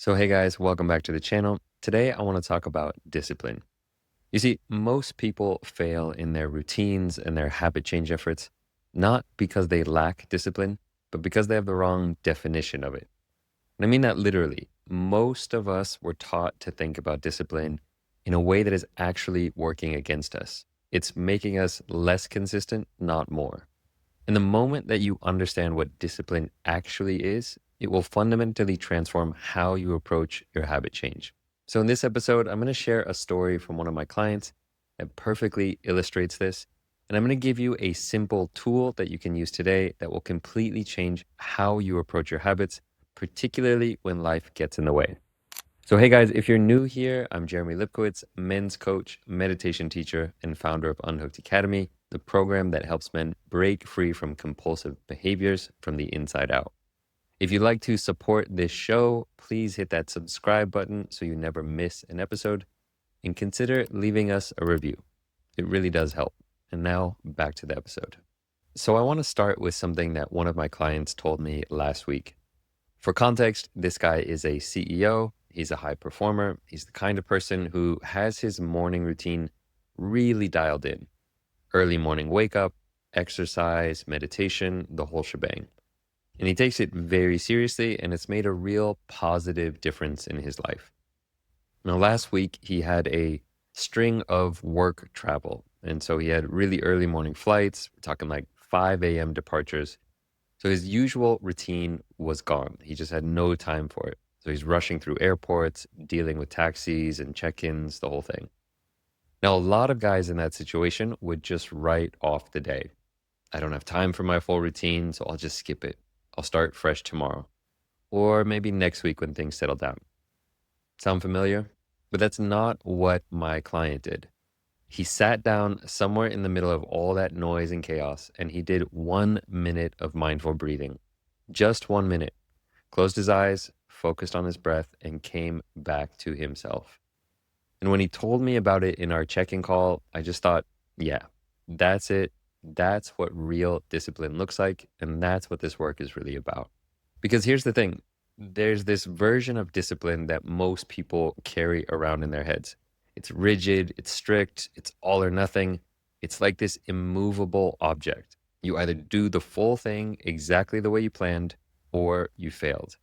So, hey guys, welcome back to the channel. Today, I want to talk about discipline. You see, most people fail in their routines and their habit change efforts, not because they lack discipline, but because they have the wrong definition of it. And I mean that literally. Most of us were taught to think about discipline in a way that is actually working against us. It's making us less consistent, not more. And the moment that you understand what discipline actually is, it will fundamentally transform how you approach your habit change. So, in this episode, I'm going to share a story from one of my clients that perfectly illustrates this. And I'm going to give you a simple tool that you can use today that will completely change how you approach your habits, particularly when life gets in the way. So, hey guys, if you're new here, I'm Jeremy Lipkowitz, men's coach, meditation teacher, and founder of Unhooked Academy, the program that helps men break free from compulsive behaviors from the inside out. If you'd like to support this show, please hit that subscribe button so you never miss an episode, and consider leaving us a review. It really does help. And now back to the episode. So, I want to start with something that one of my clients told me last week. For context, this guy is a CEO. He's a high performer. He's the kind of person who has his morning routine really dialed in. Early morning wake up, exercise, meditation, the whole shebang. And he takes it very seriously, and it's made a real positive difference in his life. Now, last week, he had a string of work travel. And so he had really early morning flights. We're talking like 5 a.m. departures. So his usual routine was gone. He just had no time for it. So he's rushing through airports, dealing with taxis and check-ins, the whole thing. Now, a lot of guys in that situation would just write off the day. I don't have time for my full routine, so I'll just skip it. I'll start fresh tomorrow. Or maybe next week when things settle down. Sound familiar? But that's not what my client did. He sat down somewhere in the middle of all that noise and chaos, and he did 1 minute of mindful breathing. Just 1 minute. Closed his eyes, focused on his breath, and came back to himself. And when he told me about it in our check-in call, I just thought, yeah, that's it. That's what real discipline looks like, and that's what this work is really about. Because here's the thing. There's this version of discipline that most people carry around in their heads. It's rigid, it's strict, it's all or nothing. It's like this immovable object. You either do the full thing exactly the way you planned, or you failed.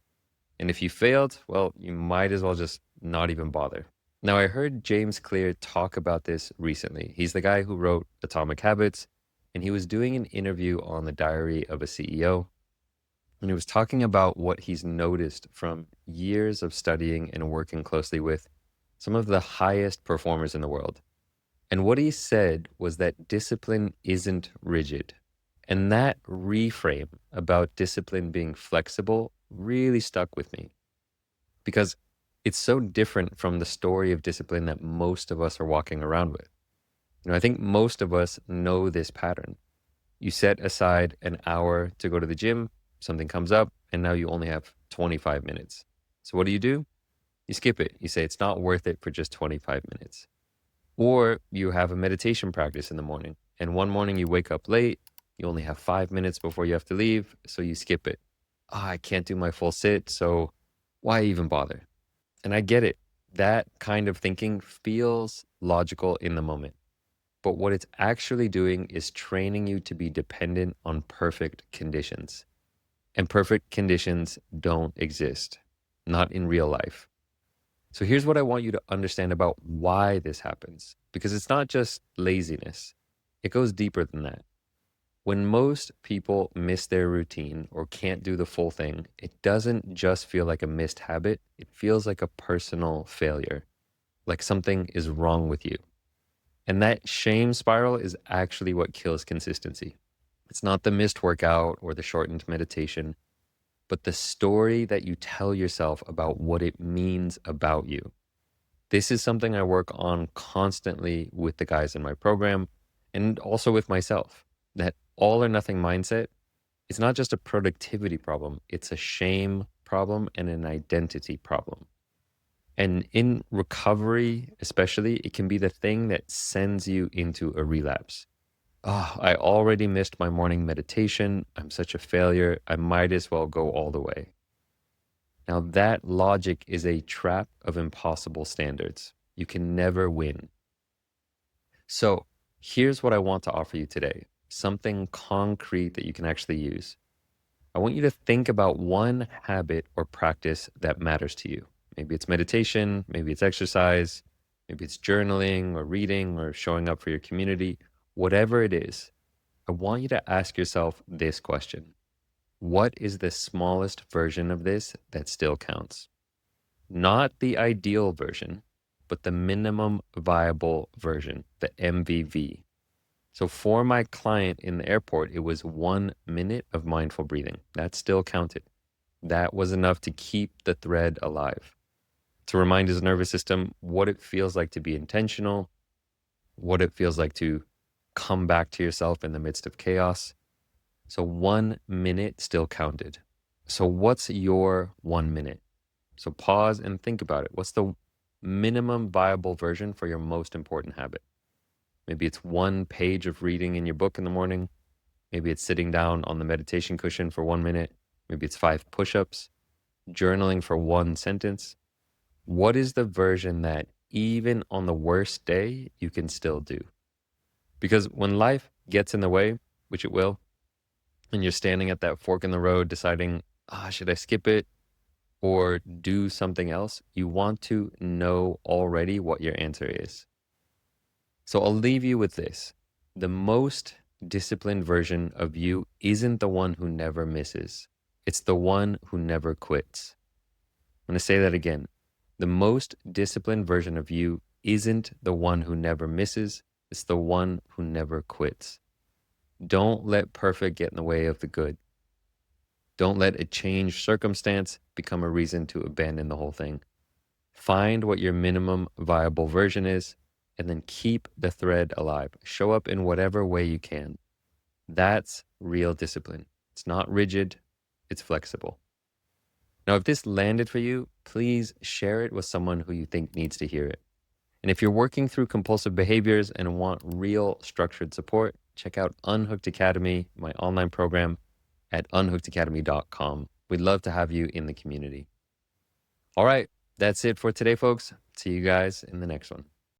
And if you failed, well, you might as well just not even bother. Now, I heard James Clear talk about this recently. He's the guy who wrote Atomic Habits, and he was doing an interview on the Diary of a CEO. And he was talking about what he's noticed from years of studying and working closely with some of the highest performers in the world. And what he said was that discipline isn't rigid. And that reframe about discipline being flexible really stuck with me because it's so different from the story of discipline that most of us are walking around with. I think most of us know this pattern. You set aside an hour to go to the gym, something comes up, and now you only have 25 minutes. So what do? You skip it. You say it's not worth it for just 25 minutes. Or you have a meditation practice in the morning, and one morning you wake up late, you only have 5 minutes before you have to leave, so you skip it. I can't do my full sit, so why even bother? And I get it. That kind of thinking feels logical in the moment. But what it's actually doing is training you to be dependent on perfect conditions. And perfect conditions don't exist, not in real life. So here's what I want you to understand about why this happens, because it's not just laziness. It goes deeper than that. When most people miss their routine or can't do the full thing, it doesn't just feel like a missed habit. It feels like a personal failure, like something is wrong with you. And that shame spiral is actually what kills consistency. It's not the missed workout or the shortened meditation, but the story that you tell yourself about what it means about you. This is something I work on constantly with the guys in my program and also with myself. That all or nothing mindset, it's not just a productivity problem, it's a shame problem and an identity problem. And in recovery, especially, it can be the thing that sends you into a relapse. Oh, I already missed my morning meditation. I'm such a failure. I might as well go all the way. Now, that logic is a trap of impossible standards. You can never win. So, here's what I want to offer you today, something concrete that you can actually use. I want you to think about one habit or practice that matters to you. Maybe it's meditation, maybe it's exercise, maybe it's journaling or reading or showing up for your community. Whatever it is, I want you to ask yourself this question: what is the smallest version of this that still counts? Not the ideal version, but the minimum viable version, the MVV. So for my client in the airport, it was 1 minute of mindful breathing. That still counted. That was enough to keep the thread alive, to remind his nervous system what it feels like to be intentional, what it feels like to come back to yourself in the midst of chaos. So 1 minute still counted. So what's your 1 minute? So pause and think about it. What's the minimum viable version for your most important habit? Maybe it's 1 page of reading in your book in the morning. Maybe it's sitting down on the meditation cushion for 1 minute. Maybe it's 5 push-ups, journaling for 1 sentence. What is the version that even on the worst day, you can still do? Because when life gets in the way, which it will, and you're standing at that fork in the road deciding, should I skip it or do something else? You want to know already what your answer is. So I'll leave you with this. The most disciplined version of you isn't the one who never misses. It's the one who never quits. I'm going to say that again. The most disciplined version of you isn't the one who never misses. It's the one who never quits. Don't let perfect get in the way of the good. Don't let a changed circumstance become a reason to abandon the whole thing. Find what your minimum viable version is, and then keep the thread alive. Show up in whatever way you can. That's real discipline. It's not rigid, it's flexible. Now, if this landed for you, please share it with someone who you think needs to hear it. And if you're working through compulsive behaviors and want real structured support, check out Unhooked Academy, my online program, at unhookedacademy.com. We'd love to have you in the community. All right, that's it for today, folks. See you guys in the next one.